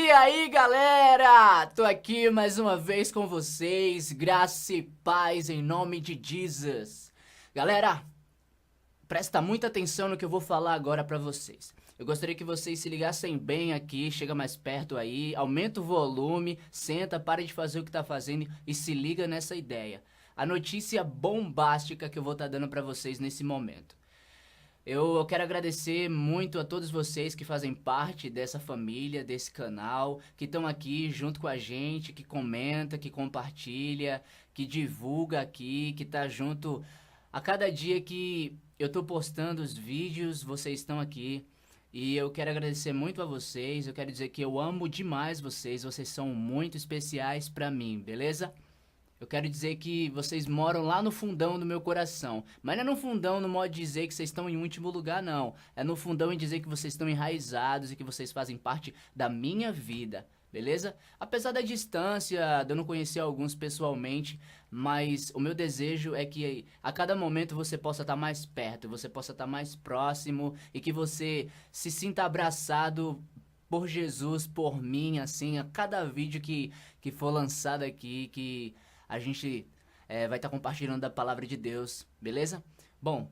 E aí, galera? Tô aqui mais uma vez com vocês, graça e paz em nome de Jesus. Galera, presta muita atenção no que eu vou falar agora pra vocês. Eu gostaria que vocês se ligassem bem aqui, chega mais perto aí, aumenta o volume, senta, para de fazer o que tá fazendo e se liga nessa ideia. A notícia bombástica que eu vou estar dando pra vocês nesse momento. Eu quero agradecer muito a todos vocês que fazem parte dessa família, desse canal, que estão aqui junto com a gente, que comenta, que compartilha, que divulga aqui, que tá junto a cada dia que eu tô postando os vídeos, vocês estão aqui. E eu quero agradecer muito a vocês, eu quero dizer que eu amo demais vocês, vocês são muito especiais pra mim, beleza? Eu quero dizer que vocês moram lá no fundão do meu coração. Mas não é no fundão no modo de dizer que vocês estão em último lugar, não. É no fundão em dizer que vocês estão enraizados e que vocês fazem parte da minha vida, beleza? Apesar da distância, de eu não conhecer alguns pessoalmente, mas o meu desejo é que a cada momento você possa estar mais perto, você possa estar mais próximo e que você se sinta abraçado por Jesus, por mim, assim, a cada vídeo que for lançado aqui, que a gente vai estar compartilhando da palavra de Deus, beleza? Bom,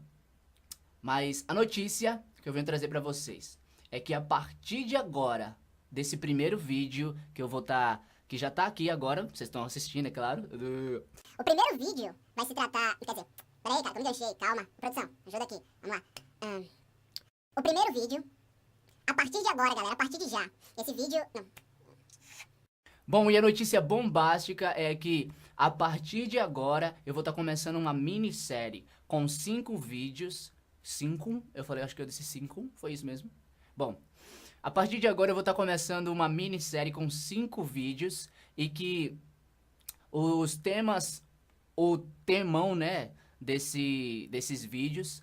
mas a notícia que eu venho trazer pra vocês é que a partir de agora, desse primeiro vídeo que eu vou estar, que já tá aqui agora, vocês estão assistindo, é claro. O primeiro vídeo vai se tratar... Quer dizer, peraí, cara, tô me deixei, calma. Produção, ajuda aqui, vamos lá. O primeiro vídeo, a partir de agora, galera, a partir de já. Esse vídeo... Não. Bom, e a notícia bombástica é que a partir de agora eu vou estar começando uma minissérie com 5 vídeos. 5? Eu falei, acho que eu disse 5, foi isso mesmo? Bom, a partir de agora eu vou estar começando uma minissérie com 5 vídeos e que os temas, o temão, né, desses vídeos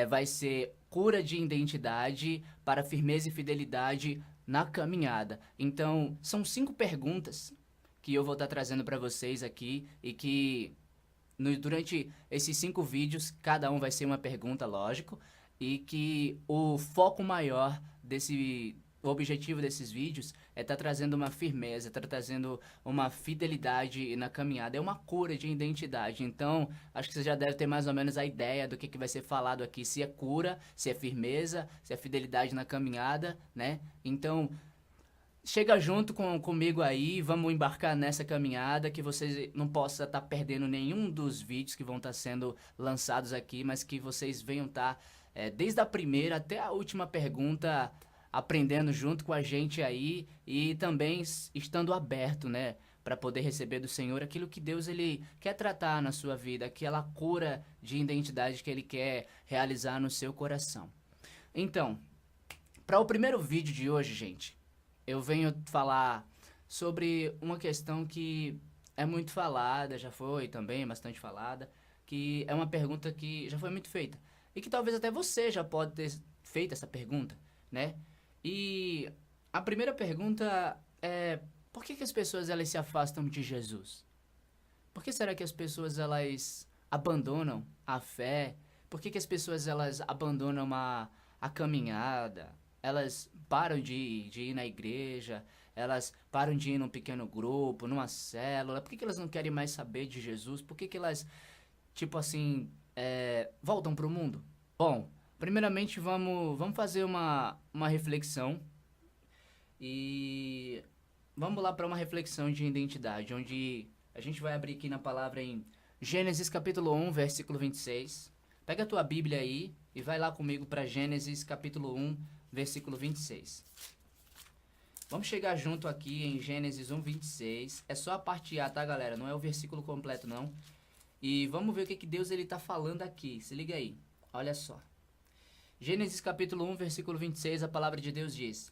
vai ser cura de identidade para firmeza e fidelidade na caminhada. Então, são 5 perguntas que eu vou estar trazendo para vocês aqui e que durante esses 5 vídeos, cada um vai ser uma pergunta, lógico, e que o foco maior o objetivo desses vídeos é estar trazendo uma firmeza, estar trazendo uma fidelidade na caminhada, é uma cura de identidade. Então, acho que você já deve ter mais ou menos a ideia do que vai ser falado aqui, se é cura, se é firmeza, se é fidelidade na caminhada, né? Então, chega junto comigo aí, vamos embarcar nessa caminhada, que vocês não possam estar perdendo nenhum dos vídeos que vão estar sendo lançados aqui, mas que vocês venham estar, desde a primeira até a última pergunta, aprendendo junto com a gente aí e também estando aberto, né, para poder receber do Senhor aquilo que Deus ele quer tratar na sua vida, aquela cura de identidade que ele quer realizar no seu coração. Então, para o primeiro vídeo de hoje, gente, eu venho falar sobre uma questão que é muito falada, já foi também bastante falada, que é uma pergunta que já foi muito feita e que talvez até você já pode ter feito essa pergunta, né? E a primeira pergunta é: por que as pessoas elas se afastam de Jesus? Por que será que as pessoas elas abandonam a fé? Por que as pessoas elas abandonam a caminhada? Elas param de ir na igreja, elas param de ir num pequeno grupo, numa célula. Por que elas não querem mais saber de Jesus? Por que elas, tipo assim, voltam pro mundo? Bom, primeiramente vamos fazer uma reflexão e vamos lá para uma reflexão de identidade, onde a gente vai abrir aqui na palavra em Gênesis capítulo 1, versículo 26. Pega a tua Bíblia aí e vai lá comigo para Gênesis capítulo 1, versículo 26. Vamos chegar junto aqui em Gênesis 1, 26. É só a parte A, tá, galera? Não é o versículo completo, não. E vamos ver o que Deus ele tá falando aqui. Se liga aí. Olha só. Gênesis capítulo 1, versículo 26, a palavra de Deus diz: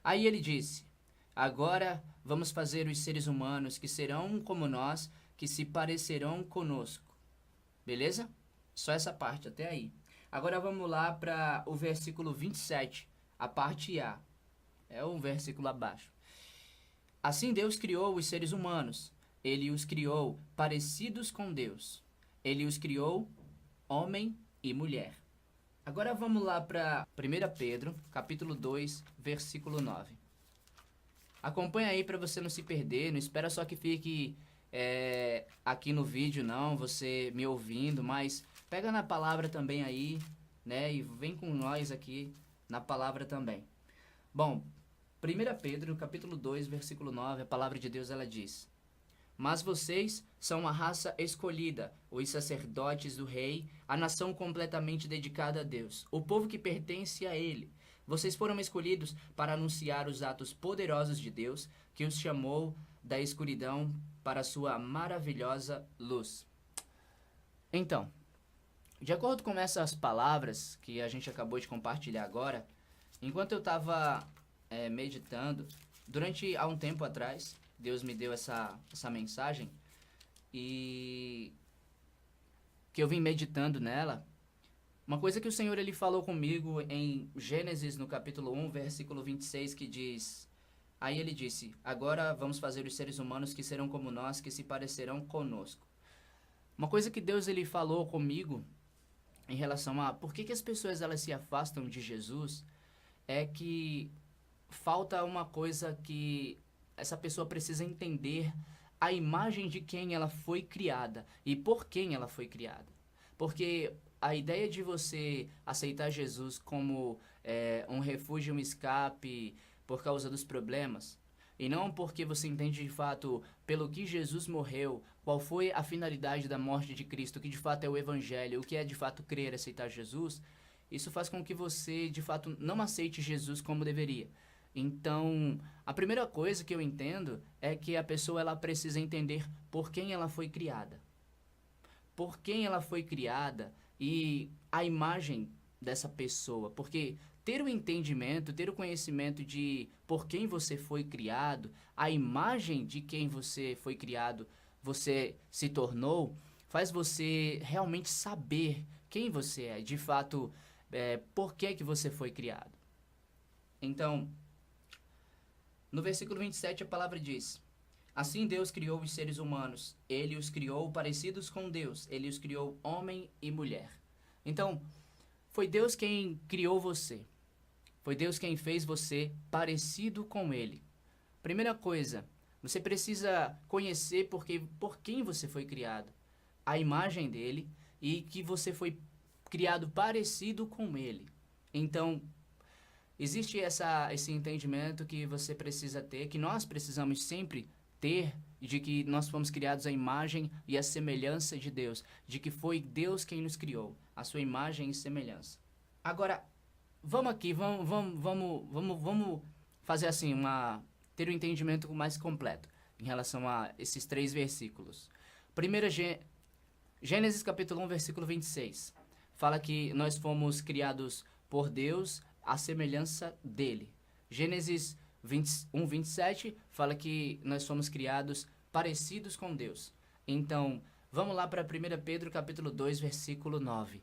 Aí ele disse: Agora vamos fazer os seres humanos que serão como nós, que se parecerão conosco. Beleza? Só essa parte, até aí. Agora vamos lá para o versículo 27, a parte A. É o versículo abaixo. Assim Deus criou os seres humanos. Ele os criou parecidos com Deus. Ele os criou homem e mulher. Agora vamos lá para 1 Pedro, capítulo 2, versículo 9. Acompanha aí para você não se perder, não espera só que fique aqui no vídeo não, você me ouvindo, mas pega na palavra também aí, né, e vem com nós aqui na palavra também. Bom, 1 Pedro, capítulo 2, versículo 9, a palavra de Deus ela diz: Mas vocês são uma raça escolhida, os sacerdotes do rei, a nação completamente dedicada a Deus, o povo que pertence a Ele. Vocês foram escolhidos para anunciar os atos poderosos de Deus, que os chamou da escuridão para a sua maravilhosa luz. Então, de acordo com essas palavras que a gente acabou de compartilhar agora, enquanto eu estava meditando, há um tempo atrás, Deus me deu essa mensagem e que eu vim meditando nela. Uma coisa que o Senhor ele falou comigo em Gênesis, no capítulo 1, versículo 26, que diz... Aí ele disse: agora vamos fazer os seres humanos que serão como nós, que se parecerão conosco. Uma coisa que Deus ele falou comigo em relação a por que as pessoas elas se afastam de Jesus é que falta uma coisa que essa pessoa precisa entender: a imagem de quem ela foi criada e por quem ela foi criada. Porque a ideia de você aceitar Jesus como um refúgio, um escape por causa dos problemas, e não porque você entende de fato pelo que Jesus morreu, qual foi a finalidade da morte de Cristo, que de fato é o Evangelho, o que é de fato crer, aceitar Jesus, isso faz com que você de fato não aceite Jesus como deveria. Então, a primeira coisa que eu entendo é que a pessoa ela precisa entender por quem ela foi criada. Por quem ela foi criada e a imagem dessa pessoa, porque ter o entendimento, ter o conhecimento de por quem você foi criado, a imagem de quem você foi criado, você se tornou, faz você realmente saber quem você é, de fato, por que você foi criado. Então, no versículo 27 a palavra diz: Assim Deus criou os seres humanos, Ele os criou parecidos com Deus, Ele os criou homem e mulher. Então, foi Deus quem criou você. Foi Deus quem fez você parecido com Ele. Primeira coisa, você precisa conhecer por quem você foi criado, a imagem dele e que você foi criado parecido com Ele. Então, existe esse entendimento que você precisa ter, que nós precisamos sempre ter, de que nós fomos criados à imagem e à semelhança de Deus, de que foi Deus quem nos criou, a sua imagem e semelhança. Agora, vamos fazer assim, ter um entendimento mais completo em relação a esses 3 versículos. Primeiro, Gênesis capítulo 1, versículo 26, fala que nós fomos criados por Deus à semelhança dele. Gênesis 1, 27 fala que nós fomos criados parecidos com Deus. Então, vamos lá para 1 Pedro capítulo 2, versículo 9.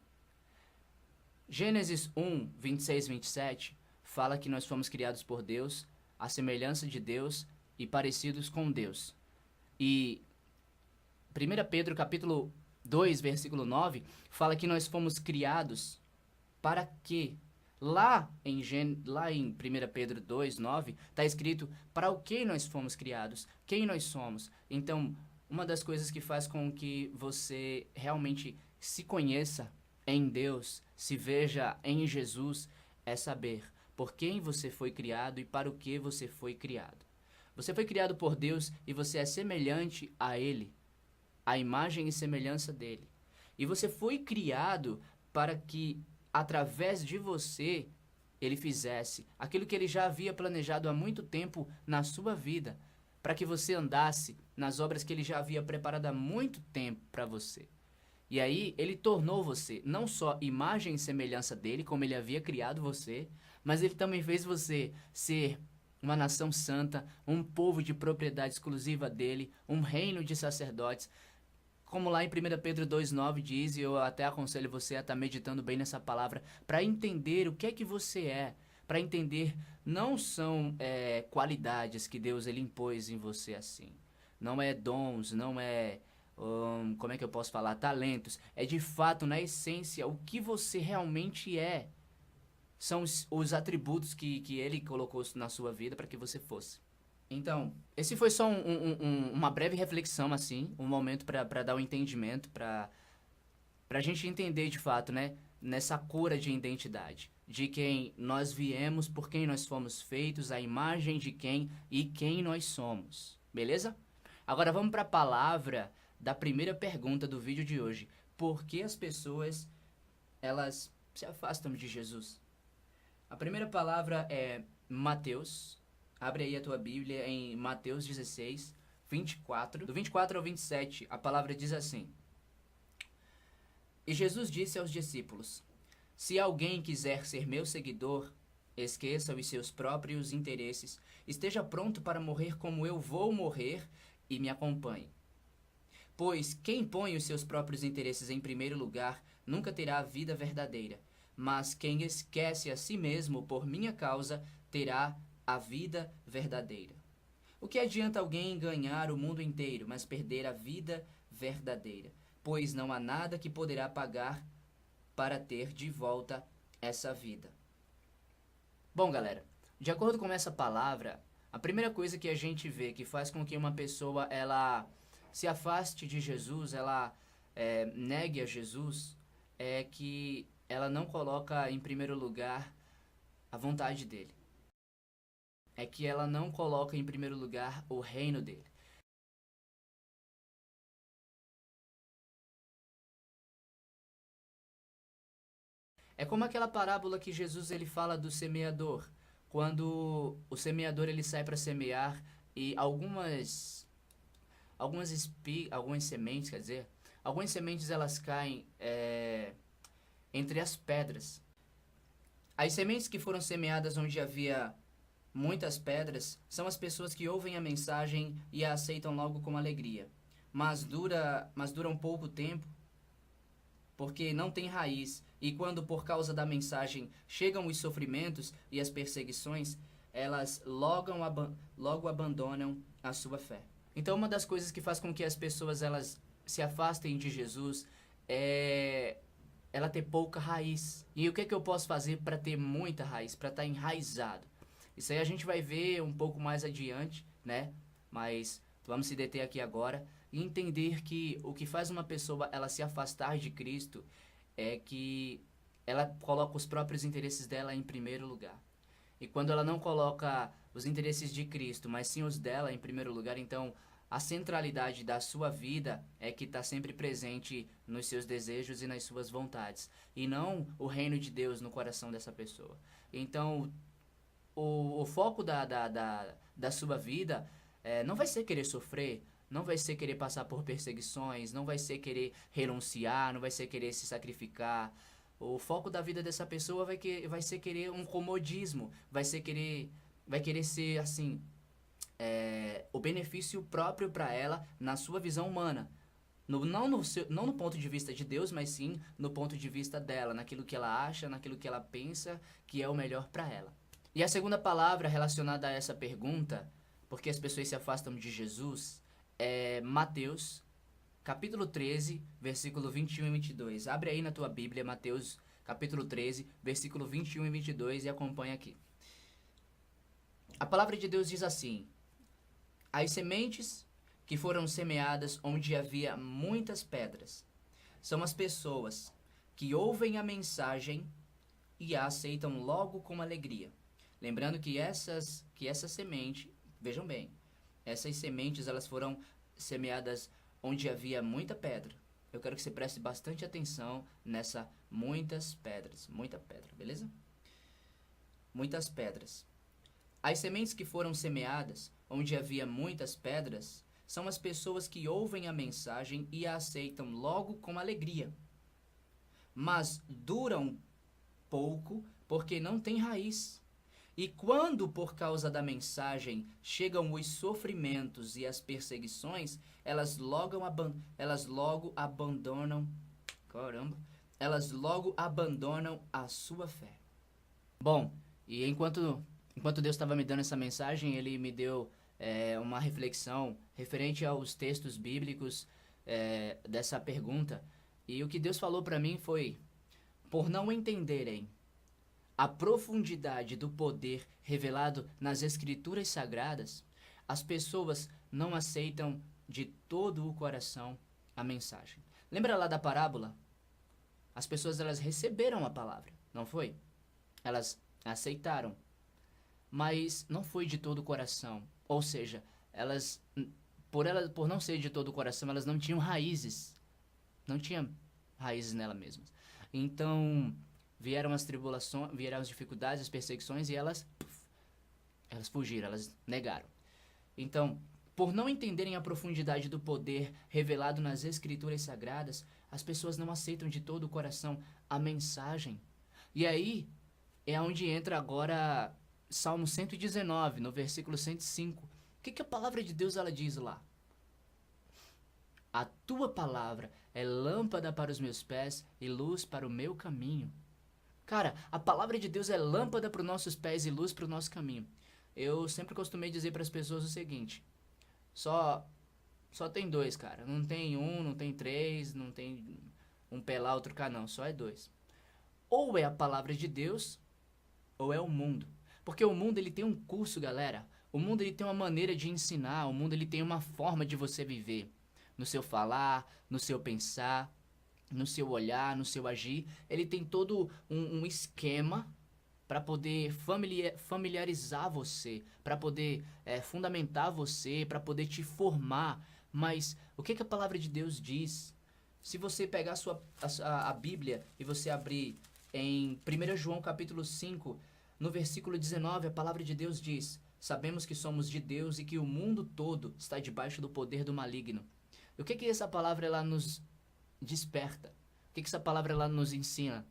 Gênesis 1, 26 e 27 fala que nós fomos criados por Deus, à semelhança de Deus e parecidos com Deus. E 1 Pedro capítulo 2, versículo 9 fala que nós fomos criados para quê? Lá em 1 Pedro 2, 9 está escrito para o que nós fomos criados, quem nós somos. Então, uma das coisas que faz com que você realmente se conheça em Deus, se veja em Jesus, é saber por quem você foi criado e para o que você foi criado. Você foi criado por Deus e você é semelhante a Ele, a imagem e semelhança dele. E você foi criado para que, através de você, Ele fizesse aquilo que Ele já havia planejado há muito tempo na sua vida, para que você andasse nas obras que Ele já havia preparado há muito tempo para você. E aí, Ele tornou você não só imagem e semelhança dele, como Ele havia criado você, mas Ele também fez você ser uma nação santa, um povo de propriedade exclusiva dele, um reino de sacerdotes. Como lá em 1 Pedro 2,9 diz, e eu até aconselho você a estar meditando bem nessa palavra, para entender o que é que você é, para entender, não são qualidades que Deus ele impôs em você assim. Não é dons, não é... como é que eu posso falar? Talentos. É de fato, na essência, o que você realmente é. São os atributos que Ele colocou na sua vida para que você fosse. Então, esse foi só uma breve reflexão, assim, um momento para dar um entendimento, para a gente entender de fato, né, nessa cura de identidade, de quem nós viemos, por quem nós fomos feitos, a imagem de quem e quem nós somos, beleza? Agora vamos para a palavra da primeira pergunta do vídeo de hoje. Por que as pessoas, elas se afastam de Jesus? A primeira palavra é Mateus. Abre aí a tua Bíblia em Mateus 16, 24. Do 24 ao 27, a palavra diz assim: E Jesus disse aos discípulos: Se alguém quiser ser meu seguidor, esqueça os seus próprios interesses, esteja pronto para morrer como eu vou morrer e me acompanhe. Pois quem põe os seus próprios interesses em primeiro lugar nunca terá a vida verdadeira, mas quem esquece a si mesmo por minha causa terá a vida verdadeira. O que adianta alguém ganhar o mundo inteiro, mas perder a vida verdadeira? Pois não há nada que poderá pagar para ter de volta essa vida. Bom, galera, de acordo com essa palavra, a primeira coisa que a gente vê que faz com que uma pessoa ela se afaste de Jesus, ela negue a Jesus, é que ela não coloca em primeiro lugar a vontade dele. É que ela não coloca em primeiro lugar o reino dele. É como aquela parábola que Jesus ele fala do semeador, quando o semeador ele sai para semear e algumas sementes, quer dizer, algumas sementes elas caem entre as pedras. As sementes que foram semeadas onde havia muitas pedras são as pessoas que ouvem a mensagem e a aceitam logo com alegria. Mas dura um pouco tempo, porque não tem raiz, e quando por causa da mensagem chegam os sofrimentos e as perseguições, elas logo abandonam a sua fé. Então uma das coisas que faz com que as pessoas elas se afastem de Jesus é ela ter pouca raiz. E o que é que eu posso fazer para ter muita raiz, para estar enraizado? Isso aí a gente vai ver um pouco mais adiante, né? Mas vamos se deter aqui agora e entender que o que faz uma pessoa ela se afastar de Cristo é que ela coloca os próprios interesses dela em primeiro lugar. E quando ela não coloca os interesses de Cristo, mas sim os dela em primeiro lugar, então a centralidade da sua vida é que está sempre presente nos seus desejos e nas suas vontades, e não o reino de Deus no coração dessa pessoa. Então, o foco da sua vida não vai ser querer sofrer, não vai ser querer passar por perseguições, não vai ser querer renunciar, não vai ser querer se sacrificar. O foco da vida dessa pessoa vai ser querer um comodismo, vai querer ser assim, o benefício próprio para ela na sua visão humana. Não no ponto de vista de Deus, mas sim no ponto de vista dela, naquilo que ela acha, naquilo que ela pensa que é o melhor para ela. E a segunda palavra relacionada a essa pergunta, porque as pessoas se afastam de Jesus, é Mateus, capítulo 13, versículo 21 e 22. Abre aí na tua Bíblia, Mateus, capítulo 13, versículo 21 e 22 e acompanha aqui. A palavra de Deus diz assim: As sementes que foram semeadas onde havia muitas pedras são as pessoas que ouvem a mensagem e a aceitam logo com alegria. Lembrando que essa semente, vejam bem, essas sementes elas foram semeadas onde havia muita pedra. Eu quero que você preste bastante atenção nessa muita pedra, beleza? Muitas pedras. As sementes que foram semeadas onde havia muitas pedras são as pessoas que ouvem a mensagem e a aceitam logo com alegria, mas duram pouco porque não têm raiz. E quando por causa da mensagem chegam os sofrimentos e as perseguições, elas logo abandonam a sua fé. Bom, e enquanto Deus estava me dando essa mensagem, Ele me deu uma reflexão referente aos textos bíblicos dessa pergunta. E o que Deus falou para mim foi: por não entenderem a profundidade do poder revelado nas Escrituras Sagradas, as pessoas não aceitam de todo o coração a mensagem. Lembra lá da parábola? As pessoas, elas receberam a palavra, não foi? Elas aceitaram, mas não foi de todo o coração. Ou seja, por não ser de todo o coração, elas não tinham raízes. Não tinham raízes nela mesmas. Então, vieram as tribulações, vieram as dificuldades, as perseguições, e elas fugiram, elas negaram. Então, por não entenderem a profundidade do poder revelado nas Escrituras Sagradas, as pessoas não aceitam de todo o coração a mensagem. E aí é onde entra agora Salmo 119, no versículo 105. O que a palavra de Deus ela diz lá? A tua palavra é lâmpada para os meus pés e luz para o meu caminho. Cara, a palavra de Deus é lâmpada para os nossos pés e luz para o nosso caminho. Eu sempre costumei dizer para as pessoas o seguinte: só tem dois, cara. Não tem um, não tem três, não tem um pé lá, outro cá, não. Só é dois. Ou é a palavra de Deus, ou é o mundo. Porque o mundo, ele tem um curso, galera. O mundo, ele tem uma maneira de ensinar. O mundo, ele tem uma forma de você viver. No seu falar, no seu pensar, no seu olhar, no seu agir. Ele tem todo um esquema para poder familiarizar você, para poder fundamentar você, para poder te formar. Mas o que a palavra de Deus diz? Se você pegar a Bíblia e você abrir em 1 João capítulo 5, no versículo 19, a palavra de Deus diz: sabemos que somos de Deus e que o mundo todo está debaixo do poder do maligno. E o que essa palavra ela nos desperta? O que essa palavra ela nos ensina?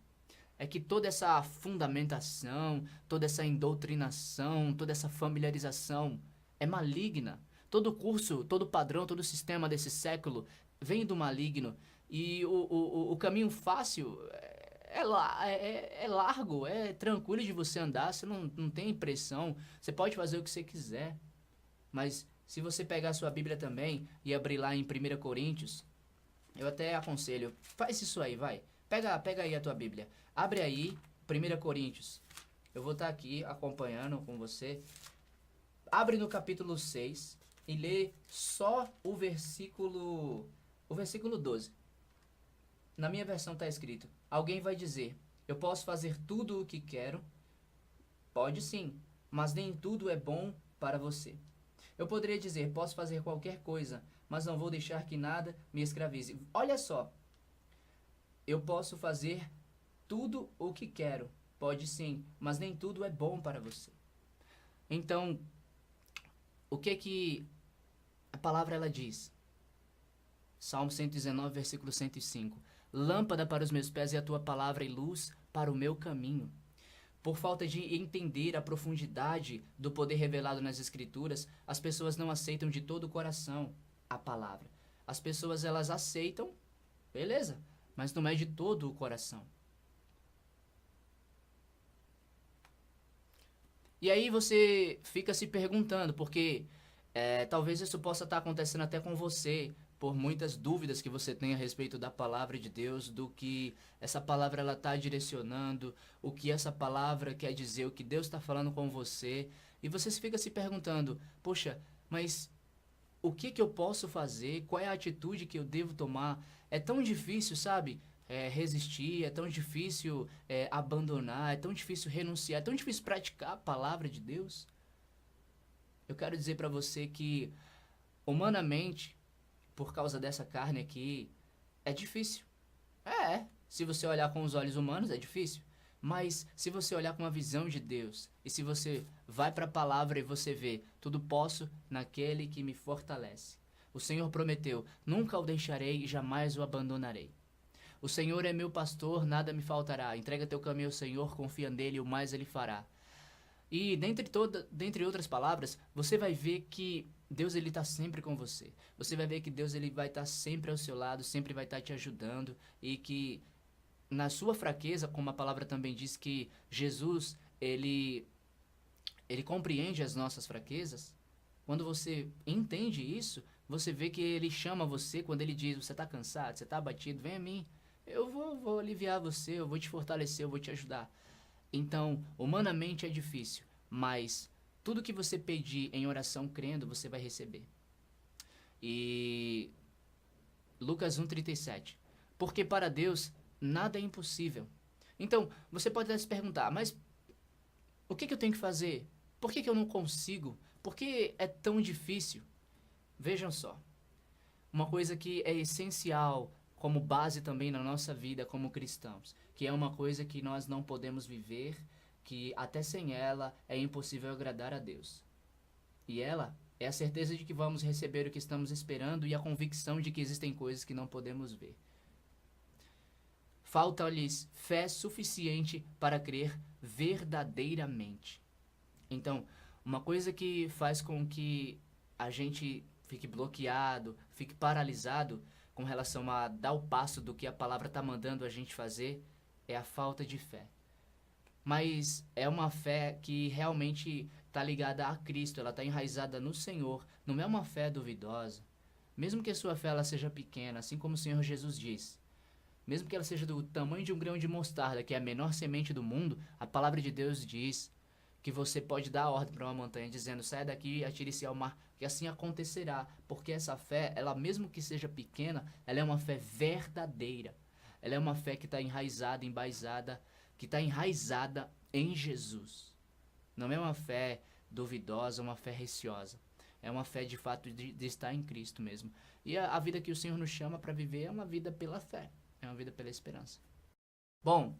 É que toda essa fundamentação, toda essa doutrinação, toda essa familiarização é maligna. Todo curso, todo padrão, todo sistema desse século vem do maligno. E o caminho fácil é largo, é tranquilo de você andar, você não tem pressão, você pode fazer o que você quiser. Mas se você pegar a sua Bíblia também e abrir lá em 1 Coríntios, eu até aconselho, faz isso aí, vai. Pega aí a tua Bíblia. Abre aí, 1 Coríntios. Eu vou estar aqui acompanhando com você. Abre no capítulo 6 e lê só o versículo 12. Na minha versão está escrito: alguém vai dizer, eu posso fazer tudo o que quero? Pode sim, mas nem tudo é bom para você. Eu poderia dizer, posso fazer qualquer coisa, mas não vou deixar que nada me escravize. Olha só, eu posso fazer tudo o que quero. Pode sim, mas nem tudo é bom para você. Então, o que a palavra ela diz? Salmo 119, versículo 105. Lâmpada para os meus pés é a tua palavra e luz para o meu caminho. Por falta de entender a profundidade do poder revelado nas Escrituras, as pessoas não aceitam de todo o coração a palavra. As pessoas elas aceitam, beleza, mas não é de todo o coração. E aí você fica se perguntando, porque talvez isso possa estar acontecendo até com você, por muitas dúvidas que você tem a respeito da palavra de Deus, do que essa palavra ela está direcionando, o que essa palavra quer dizer, o que Deus está falando com você. E você fica se perguntando, poxa, mas o que eu posso fazer? Qual é a atitude que eu devo tomar? É tão difícil, sabe? Resistir, é tão difícil abandonar, é tão difícil renunciar, é tão difícil praticar a palavra de Deus. Eu quero dizer para você que, humanamente, por causa dessa carne aqui, é difícil. Se você olhar com os olhos humanos, é difícil. Mas se você olhar com a visão de Deus, e se você vai para a palavra e você vê, tudo posso naquele que me fortalece. O Senhor prometeu, nunca o deixarei e jamais o abandonarei. O Senhor é meu pastor, nada me faltará. Entrega teu caminho ao Senhor, confia nele, o mais ele fará. E dentre outras palavras, você vai ver que Deus ele está sempre com você. Você vai ver que Deus ele vai estar sempre ao seu lado, sempre vai estar te ajudando. E que na sua fraqueza, como a palavra também diz que Jesus ele compreende as nossas fraquezas. Quando você entende isso, você vê que ele chama você quando ele diz, você está cansado, você está abatido, vem a mim. Eu vou aliviar você, eu vou te fortalecer, eu vou te ajudar. Então, humanamente é difícil, mas tudo que você pedir em oração crendo, você vai receber. E Lucas 1,37. Porque para Deus nada é impossível. Então, você pode até se perguntar, mas o que eu tenho que fazer? Por que eu não consigo? Por que é tão difícil? Vejam só, uma coisa que é essencial como base também na nossa vida como cristãos, que é uma coisa que nós não podemos viver, que até sem ela é impossível agradar a Deus. E ela é a certeza de que vamos receber o que estamos esperando e a convicção de que existem coisas que não podemos ver. Falta-lhes fé suficiente para crer verdadeiramente. Então, uma coisa que faz com que a gente fique bloqueado, fique paralisado com relação a dar o passo do que a palavra está mandando a gente fazer, é a falta de fé. Mas é uma fé que realmente está ligada a Cristo, ela está enraizada no Senhor, não é uma fé duvidosa. Mesmo que a sua fé ela seja pequena, assim como o Senhor Jesus diz, mesmo que ela seja do tamanho de um grão de mostarda, que é a menor semente do mundo, a palavra de Deus diz que você pode dar ordem para uma montanha, dizendo, saia daqui e atire-se ao mar, que assim acontecerá, porque essa fé, ela mesmo que seja pequena, ela é uma fé verdadeira, ela é uma fé que está enraizada, embasada, que está enraizada em Jesus. Não é uma fé duvidosa, uma fé receosa, é uma fé de fato de estar em Cristo mesmo. E a vida que o Senhor nos chama para viver é uma vida pela fé, é uma vida pela esperança. Bom,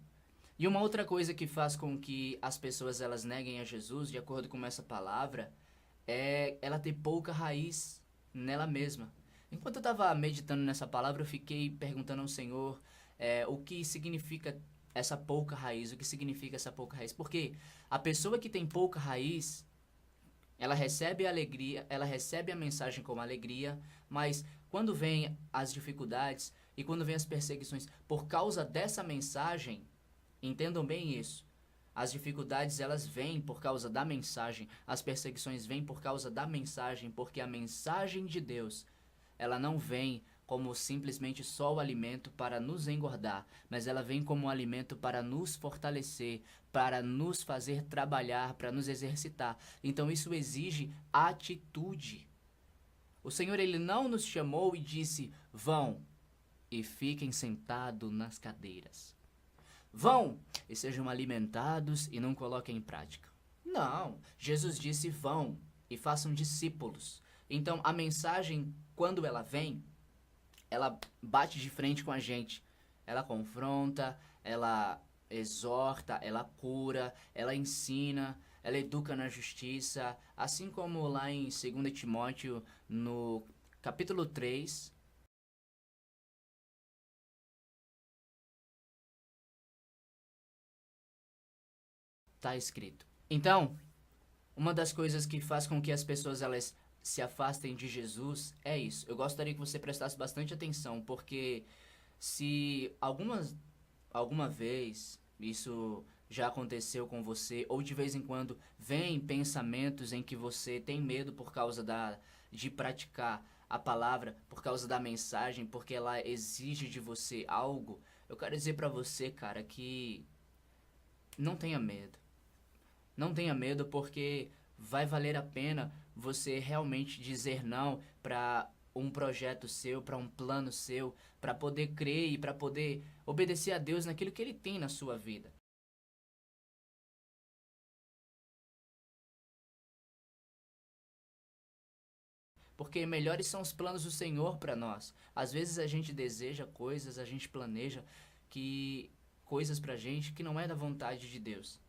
e uma outra coisa que faz com que as pessoas elas neguem a Jesus, de acordo com essa palavra, é ela ter pouca raiz nela mesma. Enquanto eu estava meditando nessa palavra, eu fiquei perguntando ao Senhor o que significa essa pouca raiz, o que significa essa pouca raiz. Porque a pessoa que tem pouca raiz, ela recebe a alegria, ela recebe a mensagem com alegria, mas quando vem as dificuldades e quando vem as perseguições por causa dessa mensagem, entendam bem isso. As dificuldades elas vêm por causa da mensagem, as perseguições vêm por causa da mensagem, porque a mensagem de Deus, ela não vem como simplesmente só o alimento para nos engordar, mas ela vem como um alimento para nos fortalecer, para nos fazer trabalhar, para nos exercitar. Então isso exige atitude. O Senhor ele não nos chamou e disse, vão e fiquem sentados nas cadeiras. Vão e sejam alimentados e não coloquem em prática. Não, Jesus disse vão e façam discípulos. Então a mensagem, quando ela vem, ela bate de frente com a gente. Ela confronta, ela exorta, ela cura, ela ensina, ela educa na justiça. Assim como lá em 2 Timóteo, no capítulo 3, está escrito. Então, uma das coisas que faz com que as pessoas elas se afastem de Jesus é isso. Eu gostaria que você prestasse bastante atenção, porque se alguma vez isso já aconteceu com você, ou de vez em quando vem pensamentos em que você tem medo por causa de praticar a palavra, por causa da mensagem, porque ela exige de você algo, eu quero dizer pra você, cara, que não tenha medo. Não tenha medo, porque vai valer a pena você realmente dizer não para um projeto seu, para um plano seu, para poder crer e para poder obedecer a Deus naquilo que Ele tem na sua vida. Porque melhores são os planos do Senhor para nós. Às vezes a gente deseja coisas, a gente planeja coisas pra gente que não é da vontade de Deus.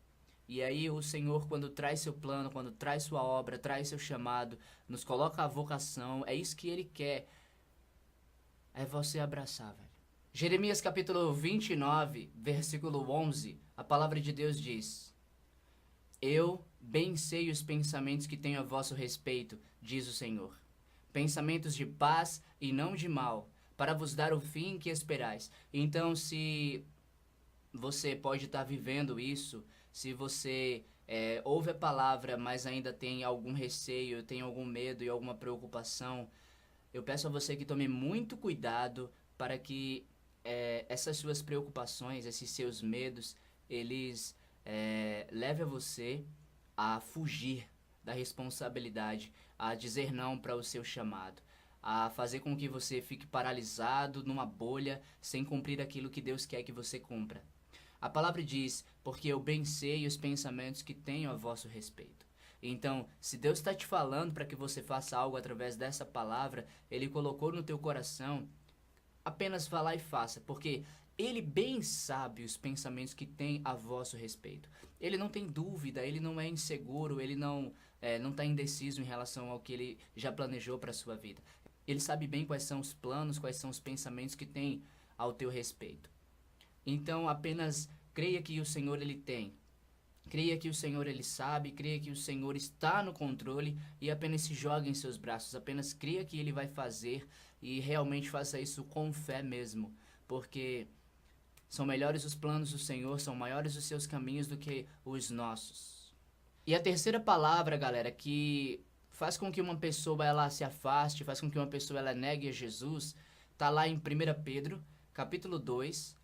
E aí o Senhor, quando traz seu plano, quando traz sua obra, traz seu chamado, nos coloca a vocação, é isso que Ele quer. É você abraçar, velho. Jeremias capítulo 29, versículo 11, a palavra de Deus diz: Eu bem sei os pensamentos que tenho a vosso respeito, diz o Senhor. Pensamentos de paz e não de mal, para vos dar o fim que esperais. Então, se você pode estar vivendo isso, se você ouve a palavra, mas ainda tem algum receio, tem algum medo e alguma preocupação, eu peço a você que tome muito cuidado para que essas suas preocupações, esses seus medos, eles levem a você a fugir da responsabilidade, a dizer não para o seu chamado, a fazer com que você fique paralisado numa bolha sem cumprir aquilo que Deus quer que você cumpra. A palavra diz, porque eu bem sei os pensamentos que tenho a vosso respeito. Então, se Deus está te falando para que você faça algo através dessa palavra, Ele colocou no teu coração, apenas vá lá e faça, porque Ele bem sabe os pensamentos que tem a vosso respeito. Ele não tem dúvida, Ele não é inseguro, Ele não está indeciso em relação ao que Ele já planejou para a sua vida. Ele sabe bem quais são os planos, quais são os pensamentos que tem ao teu respeito. Então, apenas creia que o Senhor Ele tem. Creia que o Senhor Ele sabe, creia que o Senhor está no controle e apenas se jogue em seus braços. Apenas creia que Ele vai fazer e realmente faça isso com fé mesmo. Porque são melhores os planos do Senhor, são maiores os seus caminhos do que os nossos. E a terceira palavra, galera, que faz com que uma pessoa ela se afaste, faz com que uma pessoa ela negue a Jesus, está lá em 1 Pedro, capítulo 2.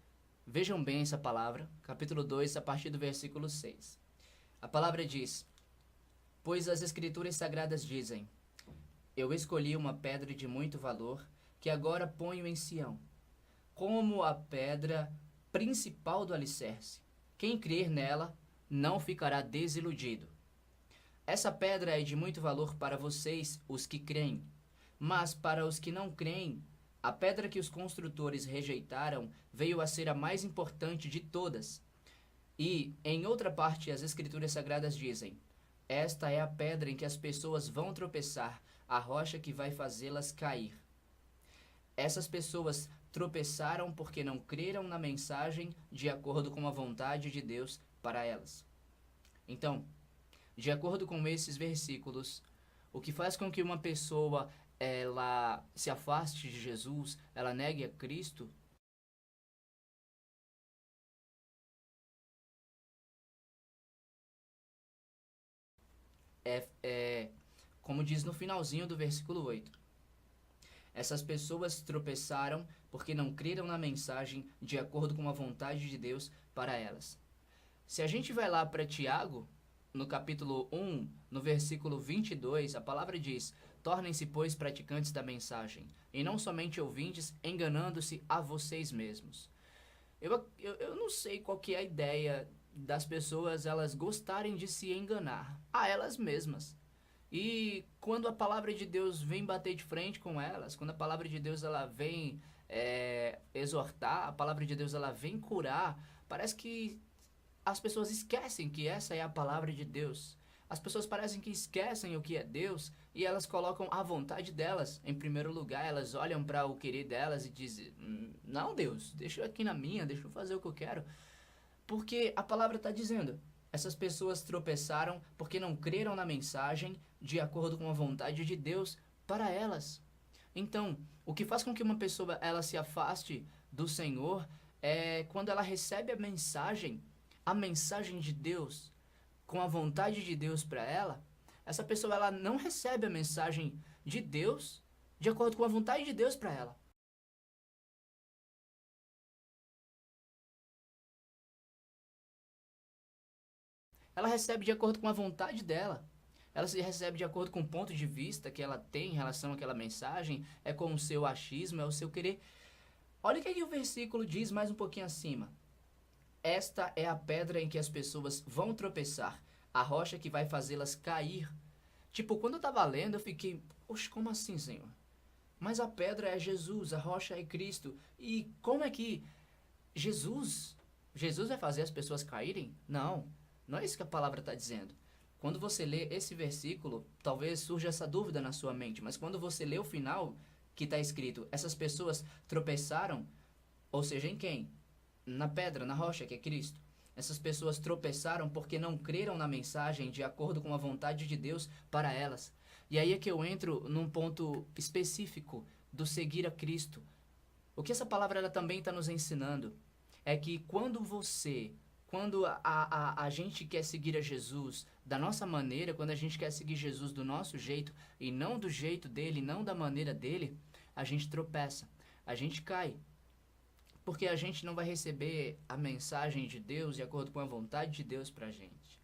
Vejam bem essa palavra, capítulo 2, a partir do versículo 6. A palavra diz, pois as Escrituras Sagradas dizem, eu escolhi uma pedra de muito valor, que agora ponho em Sião, como a pedra principal do alicerce. Quem crer nela não ficará desiludido. Essa pedra é de muito valor para vocês, os que creem, mas para os que não creem, a pedra que os construtores rejeitaram veio a ser a mais importante de todas. E, em outra parte, as Escrituras Sagradas dizem, esta é a pedra em que as pessoas vão tropeçar, a rocha que vai fazê-las cair. Essas pessoas tropeçaram porque não creram na mensagem de acordo com a vontade de Deus para elas. Então, de acordo com esses versículos, o que faz com que uma pessoa ela se afaste de Jesus, ela negue a Cristo, como diz no finalzinho do versículo 8. Essas pessoas tropeçaram porque não creram na mensagem de acordo com a vontade de Deus para elas. Se a gente vai lá para Tiago, no capítulo 1, no versículo 22, a palavra diz, tornem-se, pois, praticantes da mensagem, e não somente ouvintes, enganando-se a vocês mesmos. Eu não sei qual que é a ideia das pessoas elas gostarem de se enganar a elas mesmas. E quando a palavra de Deus vem bater de frente com elas, quando a palavra de Deus ela vem exortar, a palavra de Deus ela vem curar, parece que as pessoas esquecem que essa é a palavra de Deus. As pessoas parecem que esquecem o que é Deus e elas colocam a vontade delas em primeiro lugar. Elas olham para o querer delas e dizem, não Deus, deixa eu aqui na minha, deixa eu fazer o que eu quero. Porque a palavra está dizendo, essas pessoas tropeçaram porque não creram na mensagem de acordo com a vontade de Deus para elas. Então, o que faz com que uma pessoa ela se afaste do Senhor é quando ela recebe a mensagem de Deus, com a vontade de Deus para ela, essa pessoa ela não recebe a mensagem de Deus de acordo com a vontade de Deus para ela. Ela recebe de acordo com a vontade dela. Ela se recebe de acordo com o ponto de vista que ela tem em relação àquela mensagem, é com o seu achismo, é o seu querer. Olha o que o versículo diz mais um pouquinho acima. Esta é a pedra em que as pessoas vão tropeçar, a rocha que vai fazê-las cair. Tipo, quando eu estava lendo, eu fiquei, oxe, como assim, Senhor? Mas a pedra é Jesus, a rocha é Cristo. E como é que Jesus vai fazer as pessoas caírem? Não, não é isso que a palavra está dizendo. Quando você lê esse versículo, talvez surja essa dúvida na sua mente, mas quando você lê o final, que está escrito, essas pessoas tropeçaram, ou seja, em quem? Na pedra, na rocha, que é Cristo. Essas pessoas tropeçaram porque não creram na mensagem de acordo com a vontade de Deus para elas. E aí é que eu entro num ponto específico do seguir a Cristo. O que essa palavra ela também está nos ensinando é que quando a gente quer seguir a Jesus da nossa maneira, quando a gente quer seguir Jesus do nosso jeito e não do jeito dele, não da maneira dele, a gente tropeça, a gente cai. Porque a gente não vai receber a mensagem de Deus de acordo com a vontade de Deus pra gente.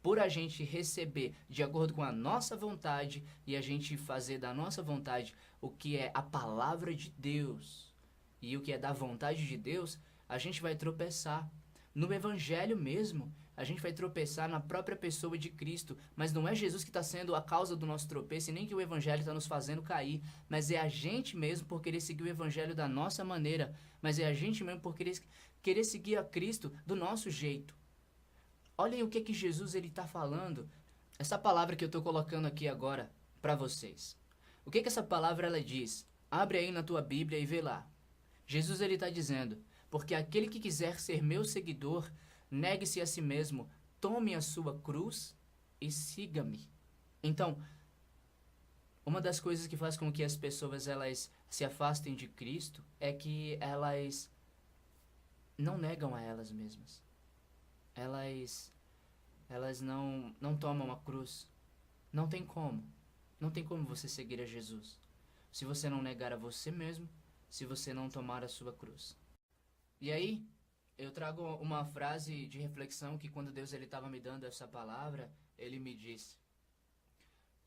por a gente receber de acordo com a nossa vontade e a gente fazer da nossa vontade o que é a palavra de Deus e o que é da vontade de Deus, a gente vai tropeçar. No evangelho mesmo, a gente vai tropeçar na própria pessoa de Cristo, mas não é Jesus que está sendo a causa do nosso tropeço e nem que o evangelho está nos fazendo cair, mas é a gente mesmo por querer seguir o evangelho da nossa maneira, mas é a gente mesmo por querer seguir a Cristo do nosso jeito. Olhem o que Jesus está falando, essa palavra que eu estou colocando aqui agora para vocês. O que essa palavra ela diz? Abre aí na tua Bíblia e vê lá. Jesus está dizendo, porque aquele que quiser ser meu seguidor, negue-se a si mesmo, tome a sua cruz e siga-me. Então, uma das coisas que faz com que as pessoas elas se afastem de Cristo é que elas não negam a elas mesmas. Elas não tomam a cruz. Não tem como. Não tem como você seguir a Jesus se você não negar a você mesmo, se você não tomar a sua cruz. E aí, eu trago uma frase de reflexão que quando Deus estava me dando essa palavra, Ele me disse: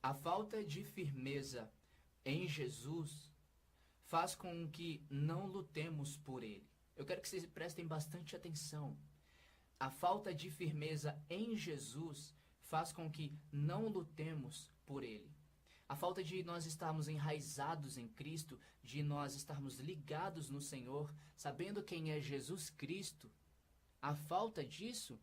a falta de firmeza em Jesus faz com que não lutemos por Ele. Eu quero que vocês prestem bastante atenção. A falta de firmeza em Jesus faz com que não lutemos por Ele. A falta de nós estarmos enraizados em Cristo, de nós estarmos ligados no Senhor, sabendo quem é Jesus Cristo, a falta disso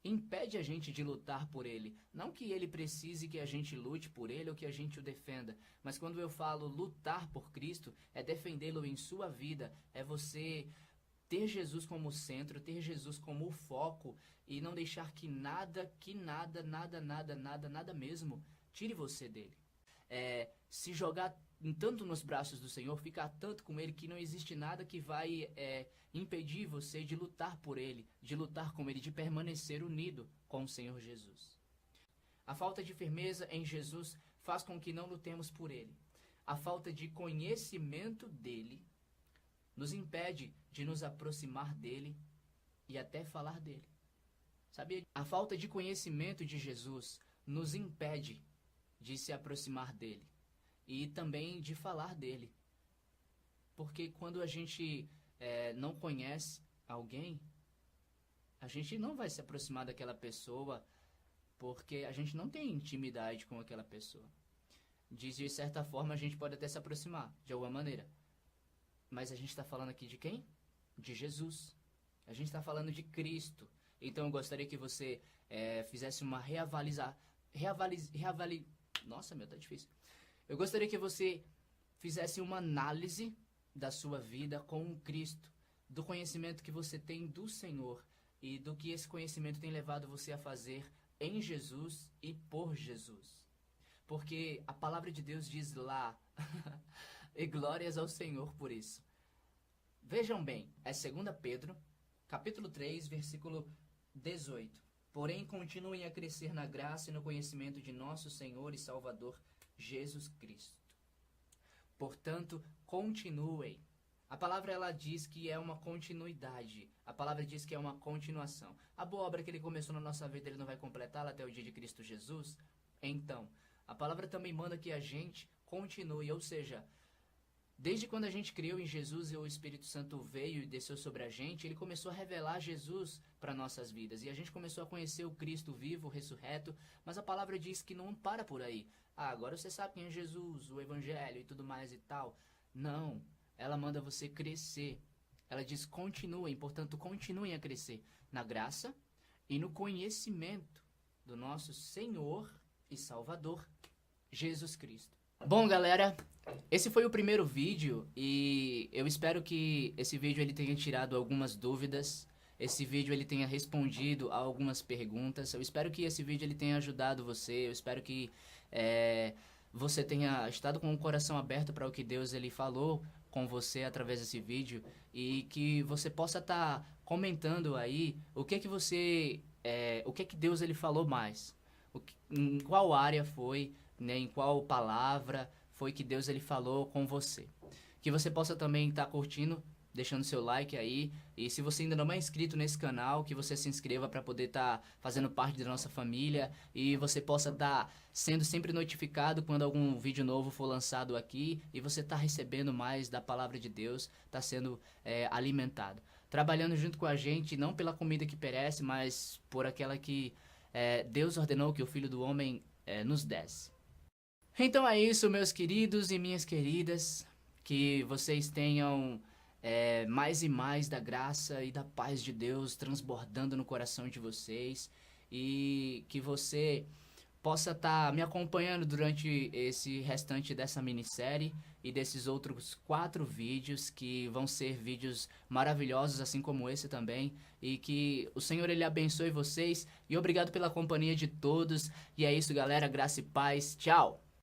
impede a gente de lutar por Ele. Não que Ele precise que a gente lute por Ele ou que a gente o defenda, mas quando eu falo lutar por Cristo, é defendê-lo em sua vida, é você ter Jesus como centro, ter Jesus como o foco e não deixar que nada mesmo tire você dele. Se jogar tanto nos braços do Senhor, ficar tanto com Ele que não existe nada que vai impedir você de lutar por Ele, de lutar com Ele, de permanecer unido com o Senhor Jesus. A falta de firmeza em Jesus faz com que não lutemos por Ele. A falta de conhecimento dEle nos impede de nos aproximar dEle e até falar dEle. Sabia? A falta de conhecimento de Jesus nos impede de se aproximar dEle e também de falar dEle. Porque quando a gente não conhece alguém, a gente não vai se aproximar daquela pessoa porque a gente não tem intimidade com aquela pessoa. De certa forma, a gente pode até se aproximar, de alguma maneira. Mas a gente está falando aqui de quem? De Jesus. A gente está falando de Cristo. Então eu gostaria que você fizesse uma Nossa, tá difícil. Eu gostaria que você fizesse uma análise da sua vida com Cristo, do conhecimento que você tem do Senhor e do que esse conhecimento tem levado você a fazer em Jesus e por Jesus. Porque a palavra de Deus diz lá, e glórias ao Senhor por isso. Vejam bem, é 2 Pedro, capítulo 3, versículo 18. Porém, continuem a crescer na graça e no conhecimento de nosso Senhor e Salvador, Jesus Cristo. Portanto, continuem. A palavra ela diz que é uma continuidade. A palavra diz que é uma continuação. A boa obra que Ele começou na nossa vida, Ele não vai completá-la até o dia de Cristo Jesus? Então, a palavra também manda que a gente continue, ou seja, desde quando a gente creu em Jesus e o Espírito Santo veio e desceu sobre a gente, Ele começou a revelar Jesus para nossas vidas. E a gente começou a conhecer o Cristo vivo, ressurreto, mas a palavra diz que não para por aí. Agora você sabe quem é Jesus, o Evangelho e tudo mais e tal. Não, ela manda você crescer. Ela diz continuem, portanto continuem a crescer na graça e no conhecimento do nosso Senhor e Salvador, Jesus Cristo. Bom, galera, esse foi o primeiro vídeo e eu espero que esse vídeo ele tenha tirado algumas dúvidas, esse vídeo ele tenha respondido a algumas perguntas, eu espero que esse vídeo ele tenha ajudado você, eu espero que você tenha estado com o coração aberto para o que Deus ele falou com você através desse vídeo e que você possa estar comentando aí o que que Deus ele falou mais, em qual área foi, né, em qual palavra foi que Deus ele falou com você. Que você possa também estar curtindo deixando seu like aí. E se você ainda não é inscrito nesse canal, que você se inscreva para poder estar fazendo parte da nossa família e você possa estar sendo sempre notificado quando algum vídeo novo for lançado aqui e você tá recebendo mais da palavra de Deus, tá sendo alimentado. Trabalhando junto com a gente, não pela comida que perece, mas por aquela que Deus ordenou que o Filho do Homem nos desse. Então é isso, meus queridos e minhas queridas, que vocês tenham mais e mais da graça e da paz de Deus transbordando no coração de vocês e que você possa estar me acompanhando durante esse restante dessa minissérie e desses outros 4 vídeos que vão ser vídeos maravilhosos, assim como esse também, e que o Senhor ele abençoe vocês e obrigado pela companhia de todos. E é isso, galera, graça e paz. Tchau!